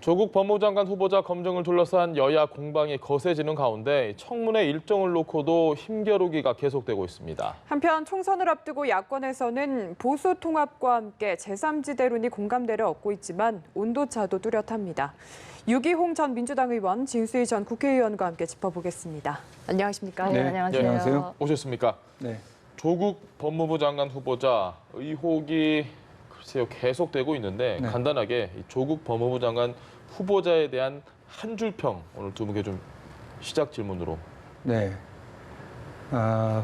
조국 법무부 장관 후보자 검증을 둘러싼 여야 공방이 거세지는 가운데 청문회 일정을 놓고도 힘겨루기가 계속되고 있습니다. 한편 총선을 앞두고 야권에서는 보수 통합과 함께 제3지대론이 공감대를 얻고 있지만 온도차도 뚜렷합니다. 유기홍 전 민주당 의원, 진수희 전 국회의원과 함께 짚어보겠습니다. 안녕하십니까? 네, 안녕하세요. 네, 안녕하세요. 오셨습니까? 네. 조국 법무부 장관 후보자 의혹이 글쎄요 계속되고 있는데 네. 간단하게 이 조국 법무부 장관 후보자에 대한 한 줄 평 오늘 두 분께 좀 시작 질문으로. 네.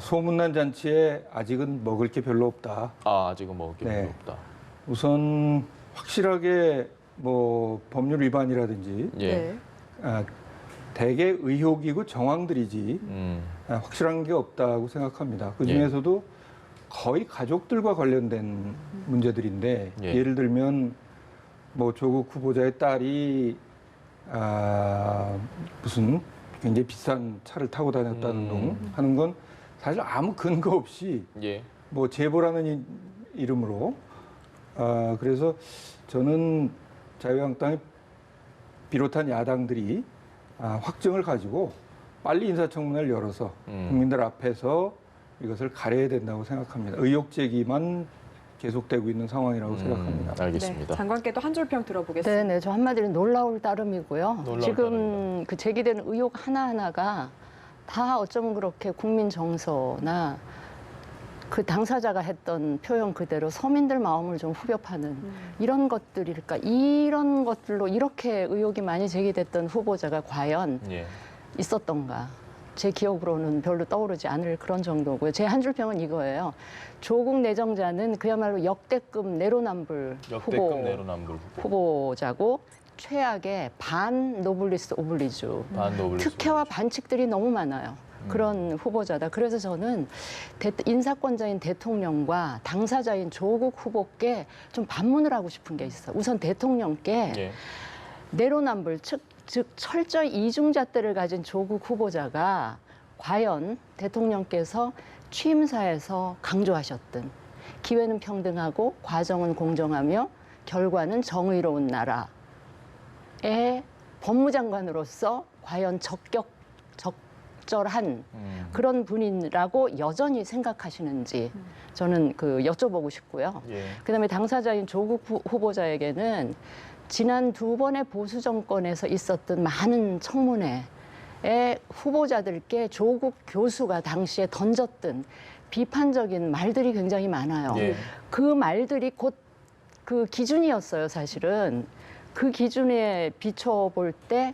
소문난 잔치에 아직은 먹을 게 별로 없다. 아직은 먹을 게 네. 별로 없다. 우선 확실하게 뭐 법률 위반이라든지 예. 대개 의혹이고 정황들이지 확실한 게 없다고 생각합니다. 그 중에서도 거의 가족들과 관련된 문제들인데 예를 들면 뭐 조국 후보자의 딸이 무슨 굉장히 비싼 차를 타고 다녔다는 둥 하는 건 사실 아무 근거 없이 뭐 제보라는 이름으로 그래서 저는 자유한국당이 비롯한 야당들이 확증을 가지고 빨리 인사청문회를 열어서 국민들 앞에서 이것을 가려야 된다고 생각합니다. 의혹 제기만 계속되고 있는 상황이라고 생각합니다. 알겠습니다. 네, 장관께도 한 줄 평 들어보겠습니다. 네, 저 한마디로 놀라울 따름이고요. 지금 그 제기되는 의혹 하나하나가 다 어쩌면 그렇게 국민 정서나 그 당사자가 했던 표현 그대로 서민들 마음을 좀 후벼파는 이런 것들일까? 이런 것들로 이렇게 의혹이 많이 제기됐던 후보자가 과연 있었던가? 제 기억으로는 별로 떠오르지 않을 그런 정도고요. 제 한 줄 평은 이거예요. 조국 내정자는 그야말로 역대급 내로남불 후보자고 최악의 반 노블리스 오블리주, 특혜와 반칙들이 너무 많아요. 그런 후보자다. 그래서 저는 인사권자인 대통령과 당사자인 조국 후보께 좀 반문을 하고 싶은 게 있어. 우선 대통령께 내로남불, 즉 철저히 이중잣대를 가진 조국 후보자가 과연 대통령께서 취임사에서 강조하셨던 기회는 평등하고 과정은 공정하며 결과는 정의로운 나라의 법무장관으로서 과연 적절한 그런 분이라고 여전히 생각하시는지 저는 여쭤보고 싶고요. 그다음에 당사자인 조국 후보자에게는 지난 두 번의 보수 정권에서 있었던 많은 청문회의 후보자들께 조국 교수가 당시에 던졌던 비판적인 말들이 굉장히 많아요. 그 말들이 곧 그 기준이었어요, 사실은. 그 기준에 비춰볼 때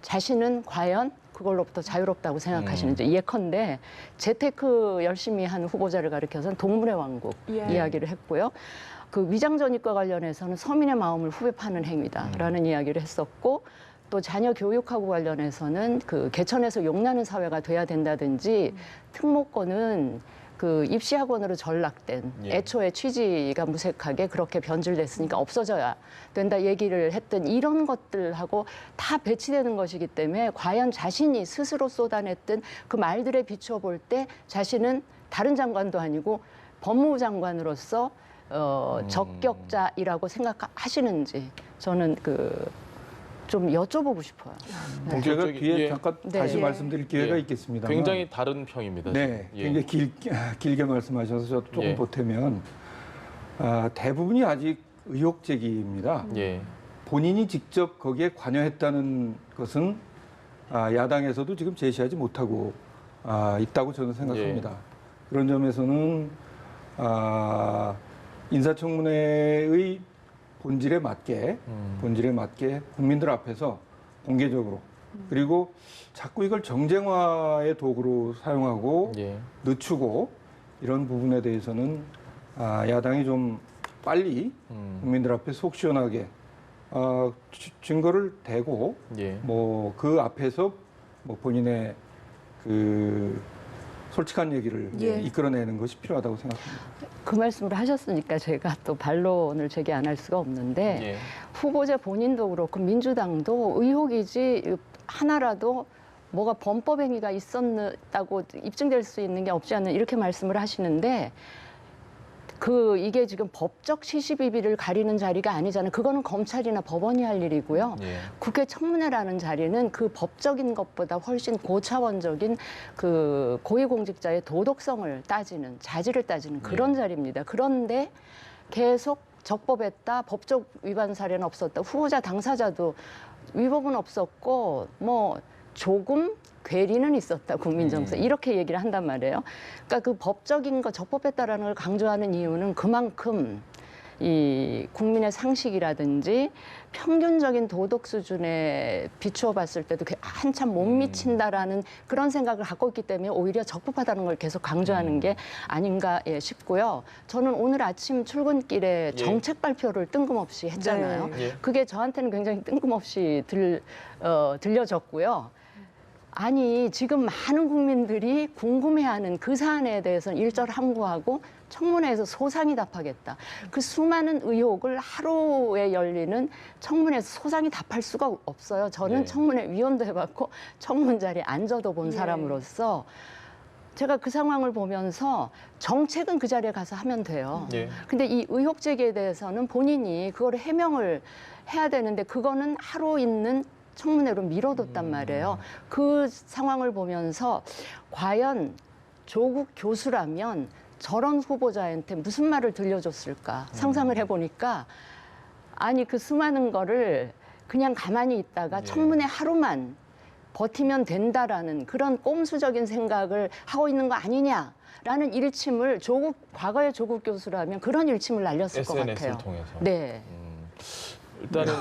자신은 과연 그걸로부터 자유롭다고 생각하시는지. 예컨대 재테크 열심히 한 후보자를 가리켜서는 동물의 왕국 이야기를 했고요. 그 위장전입과 관련해서는 서민의 마음을 후벼파는 행위다라는 이야기를 했었고, 또 자녀 교육하고 관련해서는 그 개천에서 용나는 사회가 돼야 된다든지 특목고는 그 입시학원으로 전락된 애초에 취지가 무색하게 그렇게 변질됐으니까 없어져야 된다 얘기를 했던 이런 것들하고 다 배치되는 것이기 때문에 과연 자신이 스스로 쏟아냈던 그 말들에 비춰볼 때 자신은 다른 장관도 아니고 법무부 장관으로서 적격자이라고 생각하시는지 저는 좀 여쭤보고 싶어요. 제가 뒤에 잠깐 다시 말씀드릴 기회가 있겠습니다. 굉장히 다른 평입니다. 네, 굉장히 길게 말씀하셔서 저 조금 보태면 대부분이 아직 의혹 제기입니다. 본인이 직접 거기에 관여했다는 것은 야당에서도 지금 제시하지 못하고 있다고 저는 생각합니다. 그런 점에서는 인사청문회의 본질에 맞게 국민들 앞에서 공개적으로 그리고 자꾸 이걸 정쟁화의 도구로 사용하고 늦추고 이런 부분에 대해서는 야당이 좀 빨리 국민들 앞에 속 시원하게 증거를 대고 뭐 그 앞에서 뭐 본인의 솔직한 얘기를 이끌어내는 것이 필요하다고 생각합니다. 그 말씀을 하셨으니까 제가 또 반론을 제기 안 할 수가 없는데 후보자 본인도 그렇고 민주당도 의혹이지 하나라도 뭐가 범법 행위가 있었다고 입증될 수 있는 게 없지 않는 이렇게 말씀을 하시는데 이게 지금 법적 시시비비를 가리는 자리가 아니잖아요. 그거는 검찰이나 법원이 할 일이고요. 예. 국회 청문회라는 자리는 그 법적인 것보다 훨씬 고차원적인 그 고위공직자의 도덕성을 따지는, 자질을 따지는 그런 자리입니다. 그런데 계속 적법했다, 법적 위반 사례는 없었다, 후보자 당사자도 위법은 없었고 뭐 조금 괴리는 있었다, 국민 정서 이렇게 얘기를 한단 말이에요. 그러니까 그 법적인 거 적법했다라는 걸 강조하는 이유는 그만큼 이 국민의 상식이라든지 평균적인 도덕 수준에 비추어 봤을 때도 한참 못 미친다라는 그런 생각을 갖고 있기 때문에 오히려 적법하다는 걸 계속 강조하는 게 아닌가 싶고요. 저는 오늘 아침 출근길에 정책 발표를 뜬금없이 했잖아요. 네. 그게 저한테는 굉장히 뜬금없이 들려졌고요. 아니, 지금 많은 국민들이 궁금해하는 그 사안에 대해서는 일절함구하고 청문회에서 소상히 답하겠다. 그 수많은 의혹을 하루에 열리는 청문회에서 소상히 답할 수가 없어요. 저는 청문회 위원도 해봤고 청문 자리에 앉아도 본 사람으로서 제가 그 상황을 보면서 정책은 그 자리에 가서 하면 돼요. 근데 이 의혹 제기에 대해서는 본인이 그거를 해명을 해야 되는데 그거는 하루 있는 청문회로 미뤄뒀단 말이에요. 그 상황을 보면서 과연 조국 교수라면 저런 후보자한테 무슨 말을 들려줬을까 상상을 해보니까 아니 그 수많은 거를 그냥 가만히 있다가 청문회 하루만 버티면 된다라는 그런 꼼수적인 생각을 하고 있는 거 아니냐라는 일침을 과거의 조국 교수라면 그런 일침을 날렸을 것 같아요. SNS를 통해서. 네. 일단은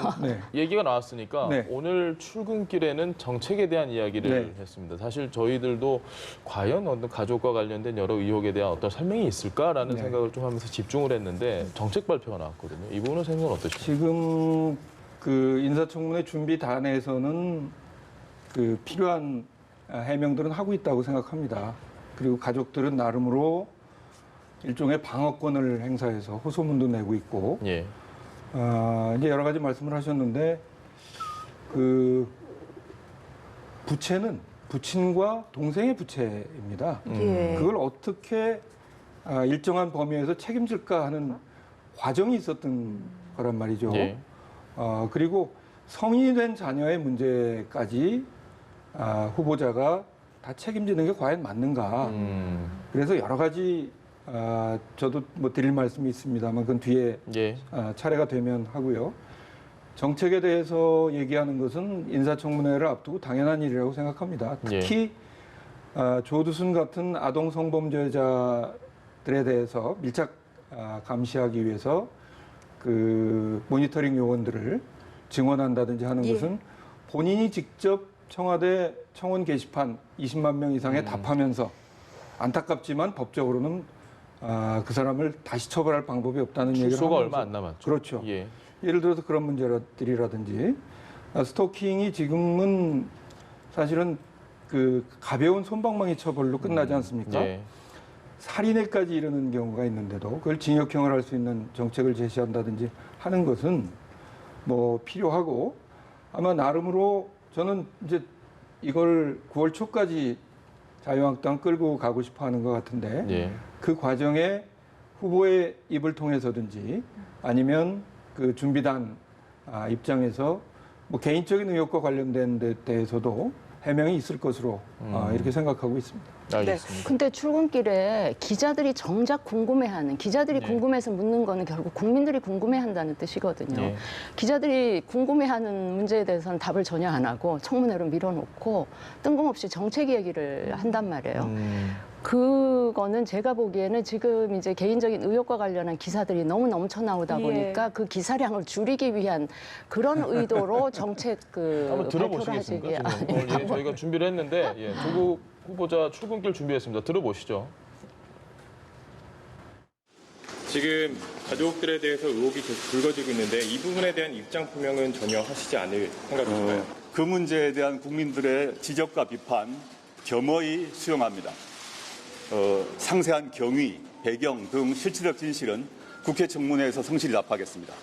얘기가 나왔으니까 네. 오늘 출근길에는 정책에 대한 이야기를 했습니다. 사실 저희들도 과연 어떤 가족과 관련된 여러 의혹에 대한 어떤 설명이 있을까라는 생각을 좀 하면서 집중을 했는데 정책 발표가 나왔거든요. 이 부분은 생각은 어떠십니까? 지금 그 인사청문회 준비단에서는 그 필요한 해명들은 하고 있다고 생각합니다. 그리고 가족들은 나름으로 일종의 방어권을 행사해서 호소문도 내고 있고 이제 여러 가지 말씀을 하셨는데 그 부채는 부친과 동생의 부채입니다. 그걸 어떻게 일정한 범위에서 책임질까 하는 과정이 있었던 거란 말이죠. 그리고 성인이 된 자녀의 문제까지 후보자가 다 책임지는 게 과연 맞는가. 그래서 여러 가지 저도 뭐 드릴 말씀이 있습니다만 그건 뒤에 차례가 되면 하고요. 정책에 대해서 얘기하는 것은 인사청문회를 앞두고 당연한 일이라고 생각합니다. 특히 조두순 같은 아동 성범죄자들에 대해서 밀착 감시하기 위해서 그 모니터링 요원들을 증원한다든지 하는 것은 본인이 직접 청와대 청원 게시판 20만 명 이상에 답하면서 안타깝지만 법적으로는 그 사람을 다시 처벌할 방법이 없다는 얘기를 출소가 하면서 얼마 안 남았죠. 그렇죠. 예를 들어서 그런 문제들이라든지 스토킹이 지금은 사실은 그 가벼운 솜방망이 처벌로 끝나지 않습니까? 살인에까지 이르는 경우가 있는데도 그걸 징역형을 할 수 있는 정책을 제시한다든지 하는 것은 뭐 필요하고 아마 나름으로 저는 이제 이걸 9월 초까지 자유한국당 끌고 가고 싶어 하는 것 같은데 그 과정에 후보의 입을 통해서든지 아니면 그 준비단 입장에서 뭐 개인적인 의혹과 관련된 데 대해서도 해명이 있을 것으로 이렇게 생각하고 있습니다. 알겠습니다. 근데 출근길에 기자들이 정작 궁금해하는, 기자들이 궁금해서 묻는 거는 결국 국민들이 궁금해한다는 뜻이거든요. 기자들이 궁금해하는 문제에 대해서는 답을 전혀 안 하고 청문회로 밀어놓고 뜬금없이 정책 얘기를 한단 말이에요. 그거는 제가 보기에는 지금 이제 개인적인 의혹과 관련한 기사들이 너무 넘쳐 나오다 보니까 그 기사량을 줄이기 위한 그런 의도로 정책 한번 들어보시겠습니까? 저희가 준비를 했는데 조국 후보자 출근길 준비했습니다. 들어보시죠. 지금 가족들에 대해서 의혹이 계속 불거지고 있는데 이 부분에 대한 입장 표명은 전혀 하시지 않을 생각이신가요? 그 문제에 대한 국민들의 지적과 비판 겸허히 수용합니다. 상세한 경위, 배경 등 실체적 진실은 국회 청문회에서 성실히 답하겠습니다.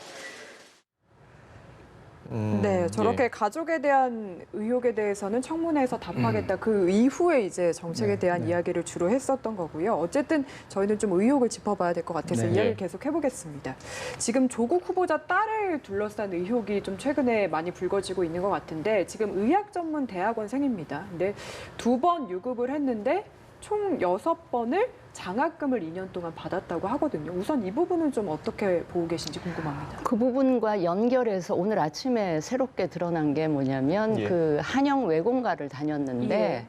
네, 저렇게 예. 가족에 대한 의혹에 대해서는 청문회에서 답하겠다. 그 이후에 이제 정책에 네, 대한 네. 이야기를 주로 했었던 거고요. 어쨌든 저희는 좀 의혹을 짚어봐야 될 것 같아서 네. 이야기를 계속 해보겠습니다. 지금 조국 후보자 딸을 둘러싼 의혹이 좀 최근에 많이 불거지고 있는 것 같은데 지금 의학 전문 대학원생입니다. 근데 2번 유급을 했는데 총 6번을 장학금을 2년 동안 받았다고 하거든요. 우선 이 부분은 좀 어떻게 보고 계신지 궁금합니다. 그 부분과 연결해서 오늘 아침에 새롭게 드러난 게 뭐냐면 예. 그 한영 외공가를 다녔는데 예.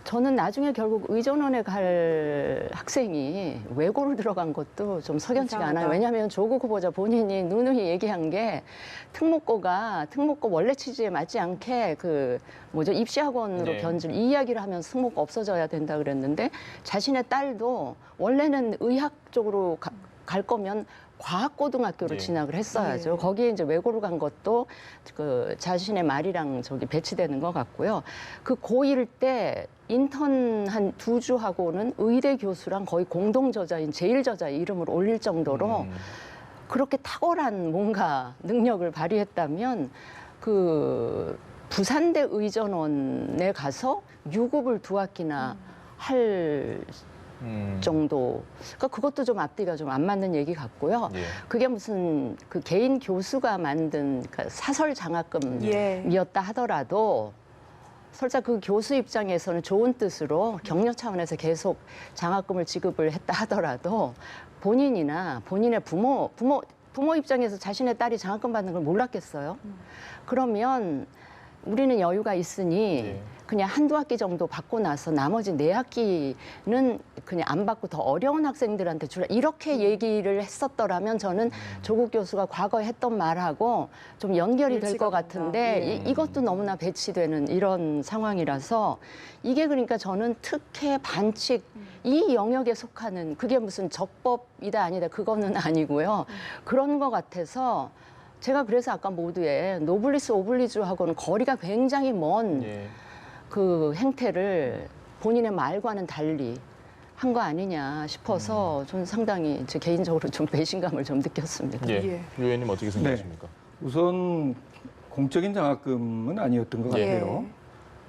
저는 나중에 결국 의전원에 갈 학생이 외고를 들어간 것도 좀 석연치가 이상하다. 않아요. 왜냐하면 조국 후보자 본인이 누누이 얘기한 게 특목고 원래 취지에 맞지 않게 그 입시학원으로 네. 변질 이 이야기를 하면서 특목고 없어져야 된다 그랬는데 자신의 딸도 원래는 의학 쪽으로 갈 거면 과학고등학교를 예. 진학을 했어야죠. 예. 거기에 이제 외고를 간 것도 그 자신의 말이랑 배치되는 것 같고요. 그 고1 때 인턴 한 2주 하고는 의대 교수랑 거의 공동 저자인 제일 저자 이름을 올릴 정도로 그렇게 탁월한 뭔가 능력을 발휘했다면 그 부산대 의전원에 가서 유급을 2학기나 할 정도. 그러니까 그것도 좀 앞뒤가 좀 안 맞는 얘기 같고요. 예. 그게 무슨 그 개인 교수가 만든 그러니까 사설 장학금이었다 하더라도 설사 그 교수 입장에서는 좋은 뜻으로 격려 차원에서 계속 장학금을 지급을 했다 하더라도 본인이나 본인의 부모 입장에서 자신의 딸이 장학금 받는 걸 몰랐겠어요? 그러면 우리는 여유가 있으니 예. 그냥 1~2학기 정도 받고 나서 나머지 4학기는 그냥 안 받고 더 어려운 학생들한테 주라. 이렇게 얘기를 했었더라면 저는 조국 교수가 과거에 했던 말하고 좀 연결이 될 일치가 것 된다. 같은데 예. 이것도 너무나 배치되는 이런 상황이라서 이게 그러니까 저는 특혜, 반칙 이 영역에 속하는 그게 무슨 적법이다 아니다 그거는 아니고요. 그런 것 같아서 제가 그래서 아까 모두에 노블리스 오블리주하고는 거리가 굉장히 먼 예. 그 행태를 본인의 말과는 달리 한 거 아니냐 싶어서 저는 상당히 제 개인적으로 좀 배신감을 좀 느꼈습니다. 예. 예. 유 의원님 어떻게 생각하십니까? 우선 공적인 장학금은 아니었던 것 예. 같아요.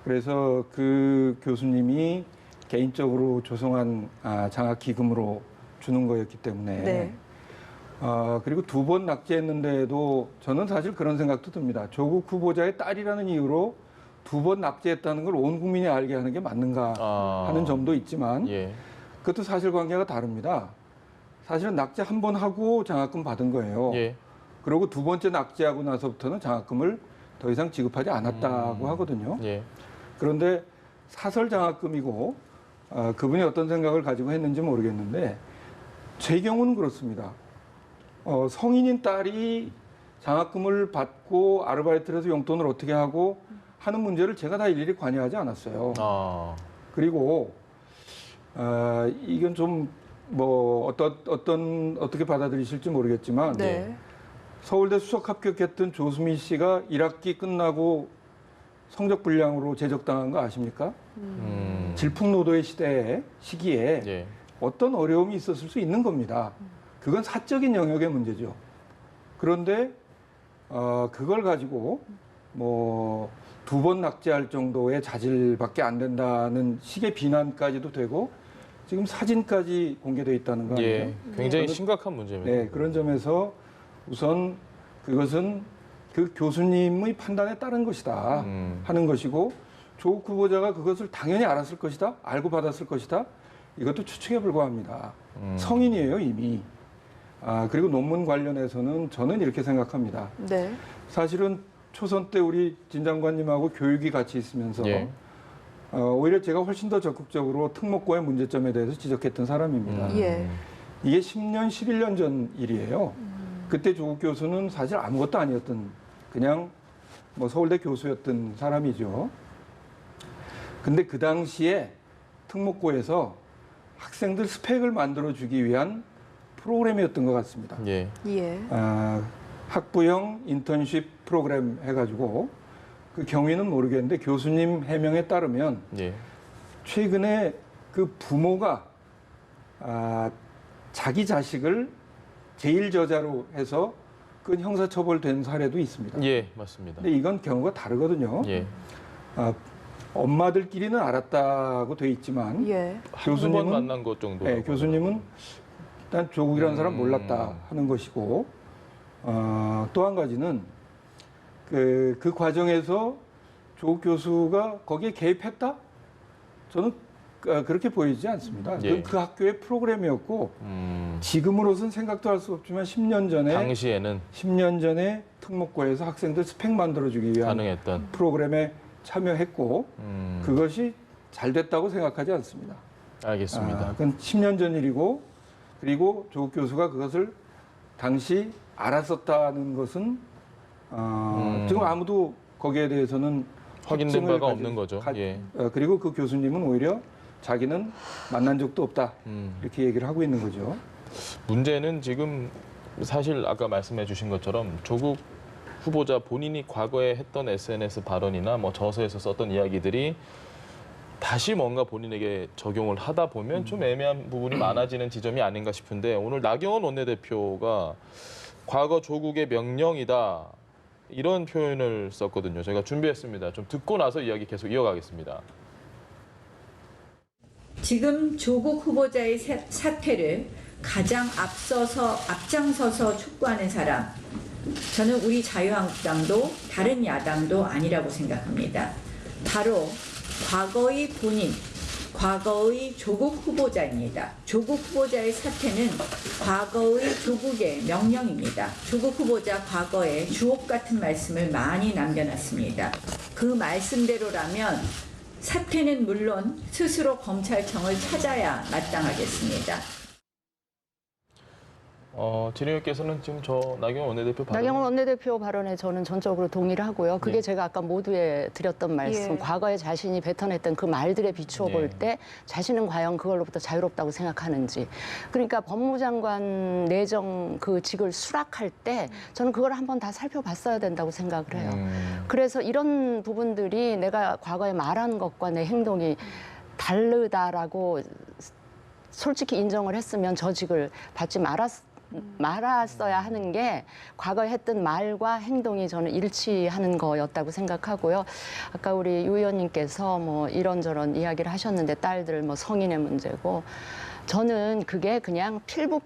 그래서 그 교수님이 개인적으로 조성한 장학 기금으로 주는 거였기 때문에 네. 그리고 2번 낙제했는데도 저는 사실 그런 생각도 듭니다. 조국 후보자의 딸이라는 이유로 2번 낙제했다는 걸 온 국민이 알게 하는 게 맞는가 하는 점도 있지만 예. 그것도 사실관계가 다릅니다. 사실은 낙제 1번 하고 장학금 받은 거예요. 예. 그리고 2번째 낙제하고 나서부터는 장학금을 더 이상 지급하지 않았다고 하거든요. 예. 그런데 사설 장학금이고 그분이 어떤 생각을 가지고 했는지 모르겠는데 제 경우는 그렇습니다. 성인인 딸이 장학금을 받고 아르바이트를 해서 용돈을 어떻게 하고 하는 문제를 제가 다 일일이 관여하지 않았어요. 그리고 이건 좀 뭐 어떻게 받아들이실지 모르겠지만 네. 서울대 수석 합격했던 조수미 씨가 1학기 끝나고 성적 불량으로 제적당한 거 아십니까? 질풍노도의 시기에 예. 어떤 어려움이 있었을 수 있는 겁니다. 그건 사적인 영역의 문제죠. 그런데 그걸 가지고 뭐 2번 낙제할 정도의 자질밖에 안 된다는 식의 비난까지도 되고 지금 사진까지 공개되어 있다는 거 아니에요? 예. 굉장히 저는- 심각한 문제입니다. 네, 그런 점에서 우선 그것은 그 교수님의 판단에 따른 것이다 하는 것이고 조국 후보자가 그것을 당연히 알았을 것이다, 알고 받았을 것이다. 이것도 추측에 불과합니다. 성인이에요 이미. 그리고 논문 관련해서는 저는 이렇게 생각합니다. 네. 사실은 초선 때 우리 진 장관님하고 교육이 같이 있으면서 예. 오히려 제가 훨씬 더 적극적으로 특목고의 문제점에 대해서 지적했던 사람입니다. 예. 이게 10년, 11년 전 일이에요. 그때 조국 교수는 사실 아무것도 아니었던 그냥 뭐 서울대 교수였던 사람이죠. 근데 그 당시에 특목고에서 학생들 스펙을 만들어주기 위한 프로그램이었던 것 같습니다. 예. 예. 학부형 인턴십 프로그램 해가지고 그 경위는 모르겠는데 교수님 해명에 따르면 예. 최근에 그 부모가 자기 자식을 제일 저자로 해서 그 형사처벌된 사례도 있습니다. 예, 맞습니다. 근데 이건 경우가 다르거든요. 예. 엄마들끼리는 알았다고 돼 있지만 예. 한두 번 만난 것 정도. 네, 교수님은 일단 조국이라는 사람 몰랐다 하는 것이고 또 한 가지는 그 과정에서 조국 교수가 거기에 개입했다? 저는 그렇게 보이지 않습니다. 예. 그 학교의 프로그램이었고 지금으로선 생각도 할 수 없지만 10년 전에 특목고에서 학생들 스펙 만들어주기 위한 가능했던 프로그램에 참여했고 그것이 잘 됐다고 생각하지 않습니다. 알겠습니다. 그건 10년 전 일이고 그리고 조국 교수가 그것을 당시 알았었다는 것은 지금 아무도 거기에 대해서는 확인된 바가 없는 거죠. 예. 그리고 그 교수님은 오히려 자기는 만난 적도 없다 이렇게 얘기를 하고 있는 거죠. 문제는 지금 사실 아까 말씀해 주신 것처럼 조국 후보자 본인이 과거에 했던 SNS 발언이나 뭐 저서에서 썼던 이야기들이 다시 뭔가 본인에게 적용을 하다 보면 좀 애매한 부분이 많아지는 지점이 아닌가 싶은데 오늘 나경원 원내대표가 과거 조국의 명령이다 이런 표현을 썼거든요. 저희가 준비했습니다. 좀 듣고 나서 이야기 계속 이어가겠습니다. 지금 조국 후보자의 사퇴를 가장 앞장서서 촉구하는 사람, 저는 우리 자유한국당도 다른 야당도 아니라고 생각합니다. 바로 과거의 본인, 과거의 조국 후보자입니다. 조국 후보자의 사퇴는 과거의 조국의 명령입니다. 조국 후보자 과거에 주옥 같은 말씀을 많이 남겨놨습니다. 그 말씀대로라면 사퇴는 물론 스스로 검찰청을 찾아야 마땅하겠습니다. 진행님께서는 지금 저 나경원 원내대표 발언 나경원 원내대표 발언에 저는 전적으로 동의를 하고요. 그게 제가 아까 모두에 드렸던 말씀, 과거에 자신이 뱉어냈던 그 말들에 비추어 볼 때 자신은 과연 그걸로부터 자유롭다고 생각하는지. 그러니까 법무장관 내정 그 직을 수락할 때 저는 그걸 한번 다 살펴봤어야 된다고 생각을 해요. 그래서 이런 부분들이 내가 과거에 말한 것과 내 행동이 다르다라고 솔직히 인정을 했으면 저 직을 받지 말았어야 하는 게 과거에 했던 말과 행동이 저는 일치하는 거였다고 생각하고요. 아까 우리 유 의원님께서 뭐 이런저런 이야기를 하셨는데 딸들 뭐 성인의 문제고 저는 그게 그냥 필부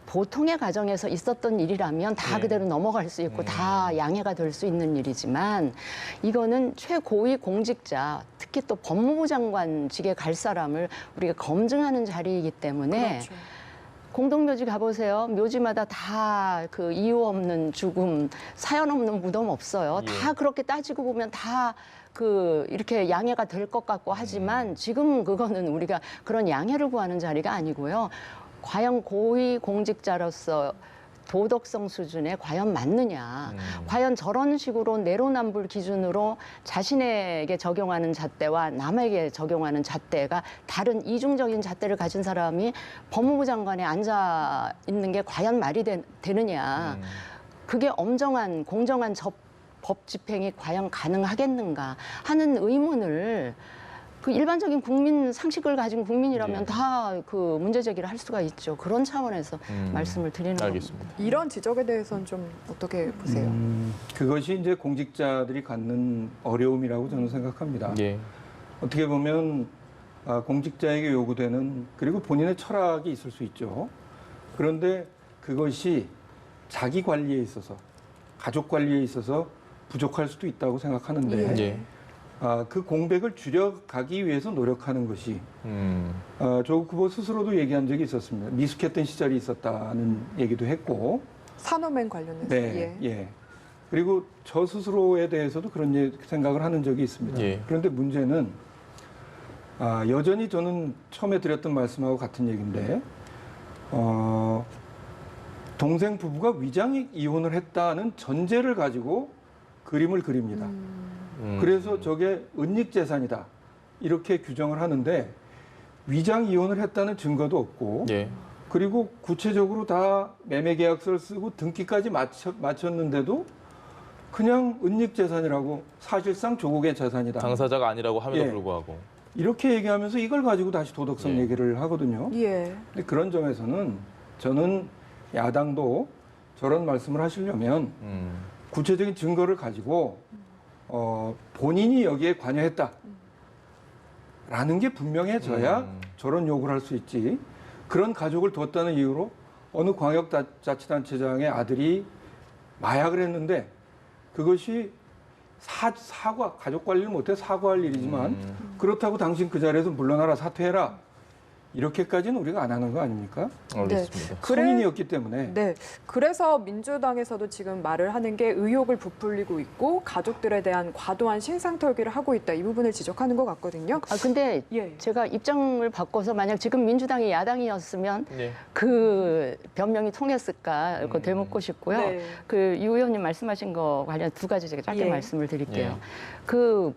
보통의 가정에서 있었던 일이라면 다 그대로 넘어갈 수 있고 다 양해가 될 수 있는 일이지만 이거는 최고위 공직자 특히 또 법무부 장관직에 갈 사람을 우리가 검증하는 자리이기 때문에 그렇죠. 공동묘지 가보세요. 묘지마다 다 그 이유 없는 죽음, 사연 없는 무덤 없어요. 다 그렇게 따지고 보면 다 그 이렇게 양해가 될 것 같고 하지만 지금 그거는 우리가 그런 양해를 구하는 자리가 아니고요. 과연 고위 공직자로서 도덕성 수준에 과연 맞느냐. 과연 저런 식으로 내로남불 기준으로 자신에게 적용하는 잣대와 남에게 적용하는 잣대가 다른 이중적인 잣대를 가진 사람이 법무부 장관에 앉아 있는 게 과연 말이 되느냐. 그게 엄정한 공정한 법 집행이 과연 가능하겠는가 하는 의문을 그 일반적인 국민 상식을 가진 국민이라면 다 그 문제 제기를 할 수가 있죠. 그런 차원에서 말씀을 드리는 알겠습니다. 겁니다. 이런 지적에 대해서는 좀 어떻게 보세요? 그것이 이제 공직자들이 갖는 어려움이라고 저는 생각합니다. 예. 어떻게 보면 공직자에게 요구되는 그리고 본인의 철학이 있을 수 있죠. 그런데 그것이 자기 관리에 있어서 가족 관리에 있어서 부족할 수도 있다고 생각하는데 예. 그 공백을 줄여가기 위해서 노력하는 것이 조국 후보 스스로도 얘기한 적이 있었습니다. 미숙했던 시절이 있었다는 얘기도 했고 산호맹 관련해서. 네, 예. 그리고 저 스스로에 대해서도 그런 생각을 하는 적이 있습니다. 예. 그런데 문제는 여전히 저는 처음에 드렸던 말씀하고 같은 얘기인데 동생 부부가 위장 이혼을 했다는 전제를 가지고 그림을 그립니다. 그래서 저게 은닉재산이다 이렇게 규정을 하는데 위장 이혼을 했다는 증거도 없고 예. 그리고 구체적으로 다 매매계약서를 쓰고 등기까지 마쳤는데도 그냥 은닉재산이라고 사실상 조국의 재산이다. 당사자가 아니라고 함에도 예. 불구하고. 이렇게 얘기하면서 이걸 가지고 다시 도덕성 예. 얘기를 하거든요. 예. 근데 그런 점에서는 저는 야당도 저런 말씀을 하시려면 구체적인 증거를 가지고 본인이 여기에 관여했다라는 게 분명해져야 저런 욕을 할 수 있지. 그런 가족을 뒀다는 이유로 어느 광역자치단체장의 아들이 마약을 했는데 그것이 사과, 가족 관리를 못해 사과할 일이지만 그렇다고 당신 그 자리에서 물러나라, 사퇴해라. 이렇게까지는 우리가 안 하는 거 아닙니까? 알겠습니다. 성인이었기 때문에. 네. 그래서 민주당에서도 지금 말을 하는 게 의혹을 부풀리고 있고 가족들에 대한 과도한 신상털기를 하고 있다. 이 부분을 지적하는 것 같거든요. 근데 예. 제가 입장을 바꿔서 만약 지금 민주당이 야당이었으면 예. 그 변명이 통했을까 이거 되묻고 싶고요. 네. 그 유 의원님 말씀하신 거 관련 두 가지 제가 짧게 예. 말씀을 드릴게요. 예. 그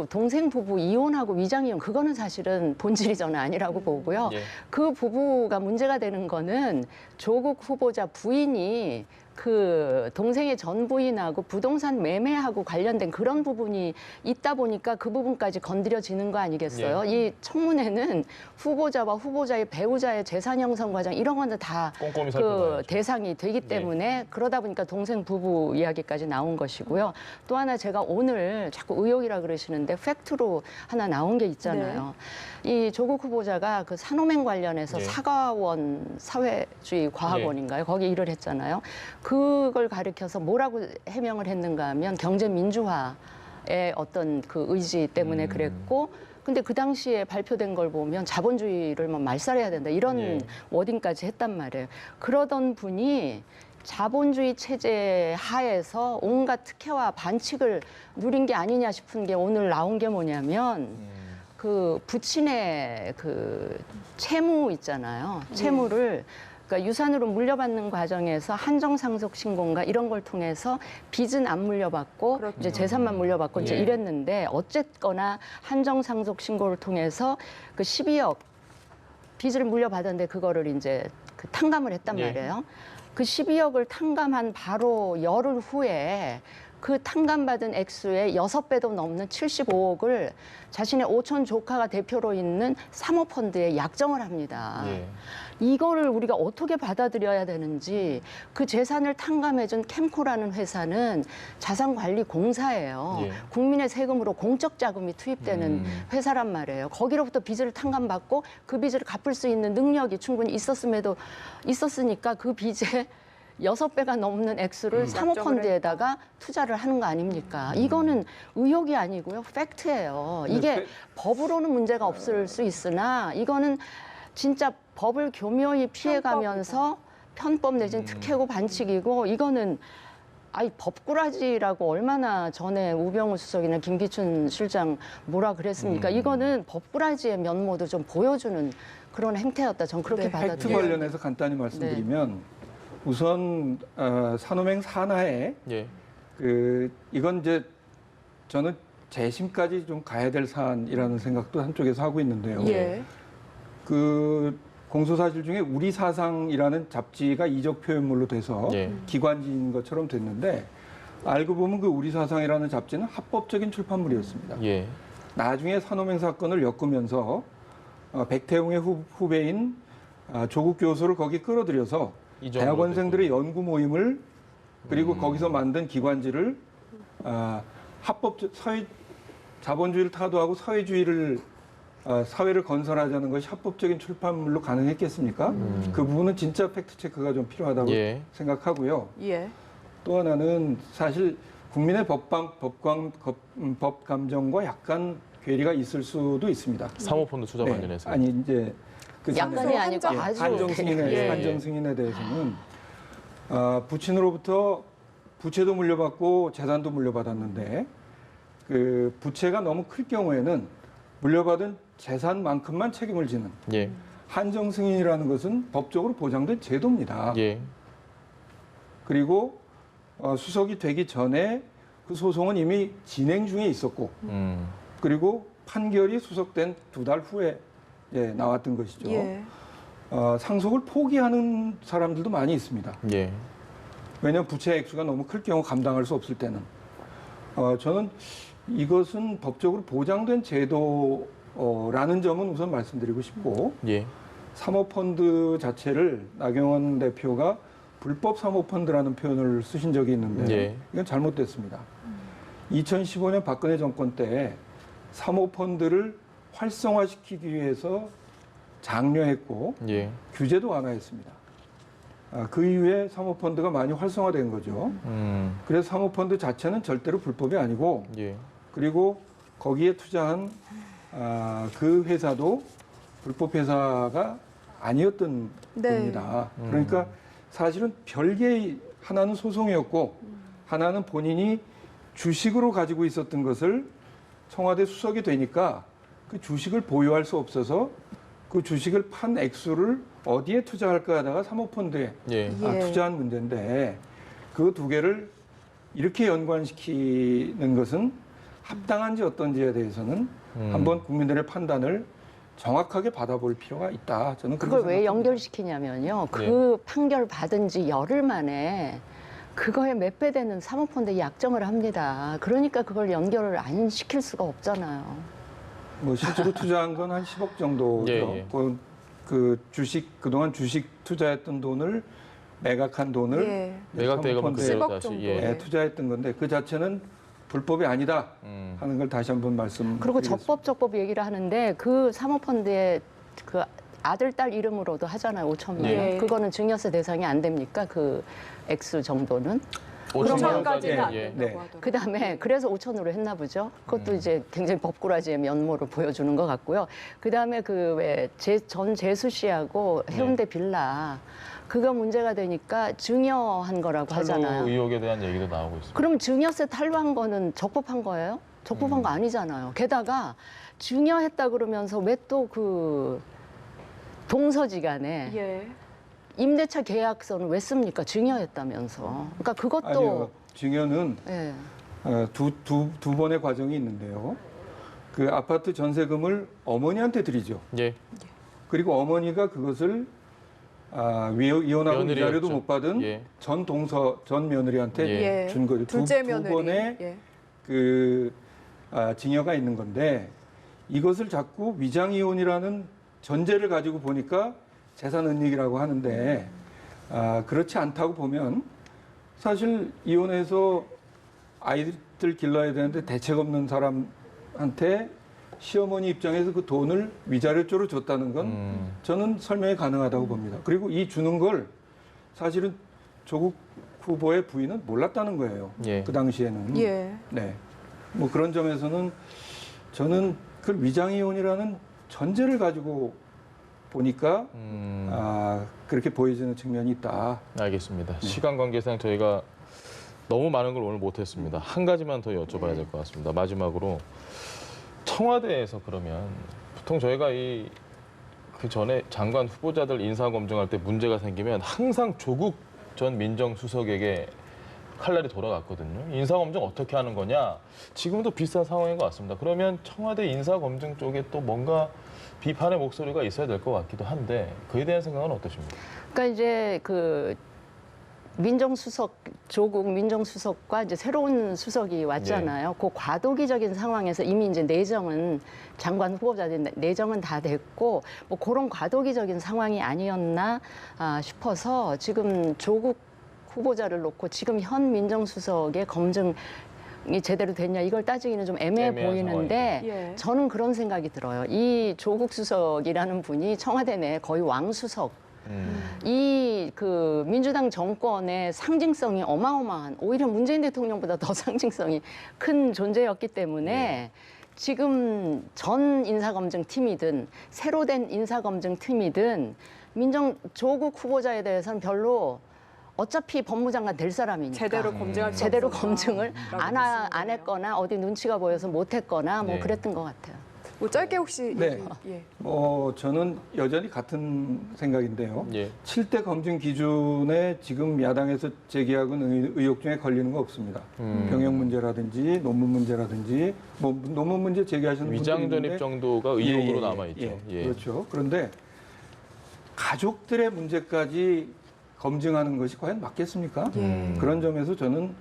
동생 부부 이혼하고 위장이혼 그거는 사실은 본질이 저는 아니라고 보고요. 예. 그 부부가 문제가 되는 거는 조국 후보자 부인이 그 동생의 전 부인하고 부동산 매매하고 관련된 그런 부분이 있다 보니까 그 부분까지 건드려지는 거 아니겠어요? 이 청문회는 후보자와 후보자의 배우자의 재산 형성 과정 이런 거는 다 꼼꼼히 그 살펴봐야죠. 대상이 되기 때문에 그러다 보니까 동생 부부 이야기까지 나온 것이고요. 또 하나 제가 오늘 자꾸 의혹이라 그러시는데 팩트로 하나 나온 게 있잖아요. 이 조국 후보자가 그 산호맹 관련해서 네. 사과원 사회주의 과학원인가요? 거기 일을 했잖아요. 그걸 가리켜서 뭐라고 해명을 했는가 하면 경제 민주화의 어떤 그 의지 때문에 그랬고 근데 그 당시에 발표된 걸 보면 자본주의를 뭐 말살해야 된다 이런 예. 워딩까지 했단 말이에요. 그러던 분이 자본주의 체제 하에서 온갖 특혜와 반칙을 누린 게 아니냐 싶은 게 오늘 나온 게 뭐냐면 그 부친의 그 채무 있잖아요. 채무를 그러니까 유산으로 물려받는 과정에서 한정상속 신고인가 이런 걸 통해서 빚은 안 물려받고 그렇죠. 이제 재산만 물려받고 이제 예. 이랬는데 어쨌거나 한정상속 신고를 통해서 그 12억 빚을 물려받았는데 그거를 이제 그 탕감을 했단 예. 말이에요. 그 12억을 탕감한 바로 열흘 후에 그 탕감받은 액수의 6배도 넘는 75억을 자신의 오촌 조카가 대표로 있는 사모펀드에 약정을 합니다. 예. 이거를 우리가 어떻게 받아들여야 되는지 그 재산을 탕감해준 캠코라는 회사는 자산관리공사예요. 예. 국민의 세금으로 공적 자금이 투입되는 회사란 말이에요. 거기로부터 빚을 탕감받고 그 빚을 갚을 수 있는 능력이 충분히 있었으니까 그 빚에 6배가 넘는 액수를 사모펀드에다가 투자를 하는 거 아닙니까? 이거는 의혹이 아니고요. 팩트예요. 이게 법으로는 문제가 없을 수 있으나 이거는 진짜 법을 교묘히 피해가면서 편법 내지는 특혜고 반칙이고 이거는 법꾸라지라고 얼마나 전에 우병우 수석이나 김기춘 실장 뭐라 그랬습니까? 이거는 법꾸라지의 면모도 좀 보여주는 그런 행태였다. 전 그렇게 네. 팩트 받아들여요. 관련해서 간단히 말씀드리면 우선 산호맹 산하에 예. 이건 이제 저는 재심까지 좀 가야 될 사안이라는 생각도 한쪽에서 하고 있는데요. 예. 그 공소사실 중에 우리 사상이라는 잡지가 이적 표현물로 돼서 예. 기관지인 것처럼 됐는데 알고 보면 그 우리 사상이라는 잡지는 합법적인 출판물이었습니다. 예. 나중에 산호맹 사건을 엮으면서 백태웅의 후배인 조국 교수를 거기 끌어들여서 이정으로 대학원생들의 연구 모임을 그리고 거기서 만든 기관지를 자본주의를 타도하고 사회주의를 사회를 건설하자는 것이 합법적인 출판물로 가능했겠습니까? 그 부분은 진짜 팩트 체크가 좀 필요하다고 예. 생각하고요. 예. 또 하나는 사실 국민의 법 감정과 약간 괴리가 있을 수도 있습니다. 사모펀드 투자 네. 관련해서. 아니 이제 그 약간이 아니고 아주 한정 승인에 예. 한정 승인에 대해서는 부친으로부터 부채도 물려받고 재산도 물려받았는데 그 부채가 너무 클 경우에는 물려받은 재산만큼만 책임을 지는 예. 한정 승인이라는 것은 법적으로 보장된 제도입니다. 예. 그리고 수석이 되기 전에 그 소송은 이미 진행 중에 있었고 그리고 판결이 수석된 2달 후에 나왔던 것이죠. 예. 상속을 포기하는 사람들도 많이 있습니다. 예. 왜냐하면 부채 액수가 너무 클 경우 감당할 수 없을 때는. 저는 이것은 법적으로 보장된 제도라는 점은 우선 말씀드리고 싶고 예. 사모펀드 자체를 나경원 대표가 불법 사모펀드라는 표현을 쓰신 적이 있는데 예. 이건 잘못됐습니다. 2015년 박근혜 정권 때 사모펀드를 활성화시키기 위해서 장려했고 예. 규제도 완화했습니다. 그 이후에 사모펀드가 많이 활성화된 거죠. 그래서 사모펀드 자체는 절대로 불법이 아니고 예. 그리고 거기에 투자한 그 회사도 불법 회사가 아니었던 네. 겁니다. 그러니까 사실은 별개의 하나는 소송이었고 하나는 본인이 주식으로 가지고 있었던 것을 청와대 수석이 되니까 그 주식을 보유할 수 없어서 그 주식을 판 액수를 어디에 투자할까 하다가 사모펀드에 예. 투자한 문제인데 그 두 개를 이렇게 연관시키는 것은 합당한지 어떤지에 대해서는 한번 국민들의 판단을 정확하게 받아볼 필요가 있다. 저는 그렇게 그걸 왜 생각합니다. 연결시키냐면요. 그 판결 받은 지 열흘 만에 그거에 몇 배 되는 사모펀드 약정을 합니다. 그러니까 그걸 연결을 안 시킬 수가 없잖아요. 뭐 실제로 투자한 건 한 10억 정도죠. 예, 예. 그 주식 그동안 주식 투자했던 돈을 매각한 돈을 예. 매각 대금은 사모펀드에 10억 다시 정도. 예. 투자했던 건데 그 자체는 불법이 아니다 하는 걸 다시 한번 말씀. 그리고 적법 얘기를 하는데 그 사모펀드에 그 아들, 딸 이름으로도 하잖아요. 5천만 원. 예. 그거는 증여세 대상이 안 됩니까? 그 액수 정도는? 5천까지는 안 예. 된다고 네. 하더라고요. 그다음에 그래서 5천으로 했나 보죠. 그것도 이제 굉장히 법꾸라지의 면모를 보여주는 것 같고요. 그다음에 그 왜 전 재수 씨하고 해운대 빌라 그거 문제가 되니까 증여한 거라고 탈루 하잖아요. 의혹에 대한 얘기도 나오고 있습니다. 그럼 증여세 탈루한 거는 적법한 거예요? 적법한 거 아니잖아요. 게다가 증여했다 그러면서 왜 또 그 동서지간에 예. 임대차 계약서는 왜 씁니까? 증여했다면서. 그러니까 그것도 아니요. 증여는 예. 두 번의 과정이 있는데요. 그 아파트 전세금을 어머니한테 드리죠. 예. 그리고 어머니가 그것을 이혼하고 며느리였죠. 위자료도 못 받은 예. 전 며느리한테 예. 준 거죠. 둘째 두 며느리. 번의 예. 그 증여가 있는 건데 이것을 자꾸 위장이혼이라는 전제를 가지고 보니까 재산 은닉이라고 하는데 그렇지 않다고 보면 사실 이혼해서 아이들 길러야 되는데 대책 없는 사람한테 시어머니 입장에서 그 돈을 위자료조로 줬다는 건 저는 설명이 가능하다고 봅니다. 그리고 이 주는 걸 사실은 조국 후보의 부인은 몰랐다는 거예요. 예. 그 당시에는. 예. 네. 뭐 그런 점에서는 저는 그 위장이혼이라는 전제를 가지고 보니까 그렇게 보여지는 측면이 있다. 알겠습니다. 시간 관계상 저희가 너무 많은 걸 오늘 못했습니다. 한 가지만 더 여쭤봐야 될 것 같습니다. 마지막으로 청와대에서 그러면 보통 저희가 그 전에 장관 후보자들 인사 검증할 때 문제가 생기면 항상 조국 전 민정수석에게 칼날이 돌아갔거든요. 인사 검증 어떻게 하는 거냐? 지금도 비슷한 상황인 것 같습니다. 그러면 청와대 인사 검증 쪽에 또 뭔가 비판의 목소리가 있어야 될 것 같기도 한데 그에 대한 생각은 어떠십니까? 그러니까 이제 그 조국 민정수석과 이제 새로운 수석이 왔잖아요. 그 과도기적인 상황에서 이미 이제 내정은 장관 후보자들 내정은 다 됐고 뭐 그런 과도기적인 상황이 아니었나 싶어서 지금 조국 후보자를 놓고 지금 현 민정수석의 검증이 제대로 됐냐 이걸 따지기는 좀 애매해 애매한 보이는데 예. 저는 그런 생각이 들어요. 이 조국 수석이라는 분이 청와대 내 거의 왕수석 이 그 민주당 정권의 상징성이 어마어마한 오히려 문재인 대통령보다 더 상징성이 큰 존재였기 때문에 지금 전 인사검증팀이든 새로 된 인사검증팀이든 조국 후보자에 대해서는 별로 어차피 법무장관 될 사람이니까 제대로 검증할 수 제대로 없었다. 검증을 라고 안 했거나 어디 눈치가 보여서 못 했거나 뭐 네. 그랬던 것 같아요. 뭐 짧게 혹시 네. 예. 저는 여전히 같은 생각인데요. 예. 7대 검증 기준에 지금 야당에서 제기하는 의혹 중에 걸리는 거 없습니다. 병역 문제라든지 논문 문제라든지 뭐 논문 문제 제기하시는 분들이 위장 전입 있는데 정도가 의혹으로 남아 있죠. 예. 그렇죠. 그런데 가족들의 문제까지 검증하는 것이 과연 맞겠습니까? 그런 점에서 저는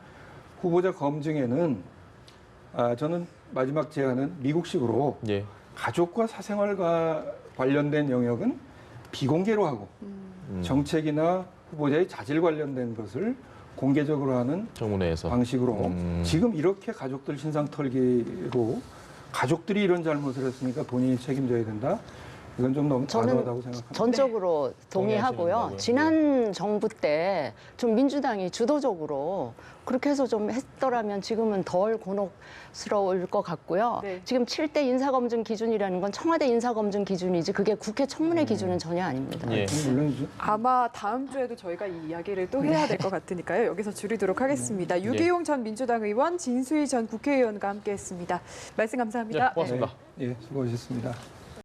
후보자 검증에는 저는 마지막 제안은 미국식으로 예. 가족과 사생활과 관련된 영역은 비공개로 하고 정책이나 후보자의 자질 관련된 것을 공개적으로 하는 청문회에서 방식으로 지금 이렇게 가족들 신상 털기로 가족들이 이런 잘못을 했으니까 본인이 책임져야 된다. 이건 좀 너무 과도하다고 생각합니다. 전적으로 동의하고요. 동의하시는 지난 정부 때 좀 민주당이 주도적으로 그렇게 해서 좀 했더라면 지금은 덜 곤혹스러울 것 같고요. 네. 지금 7대 인사검증 기준이라는 건 청와대 인사검증 기준이지 그게 국회 청문회 기준은 전혀 아닙니다. 예. 물론이죠. 아마 다음 주에도 저희가 이 이야기를 또 해야 될 것 같으니까요. 여기서 줄이도록 하겠습니다. 유기용 전 민주당 의원, 진수희 전 국회의원과 함께했습니다. 말씀 감사합니다. 네, 고맙습니다. 예, 수고하셨습니다.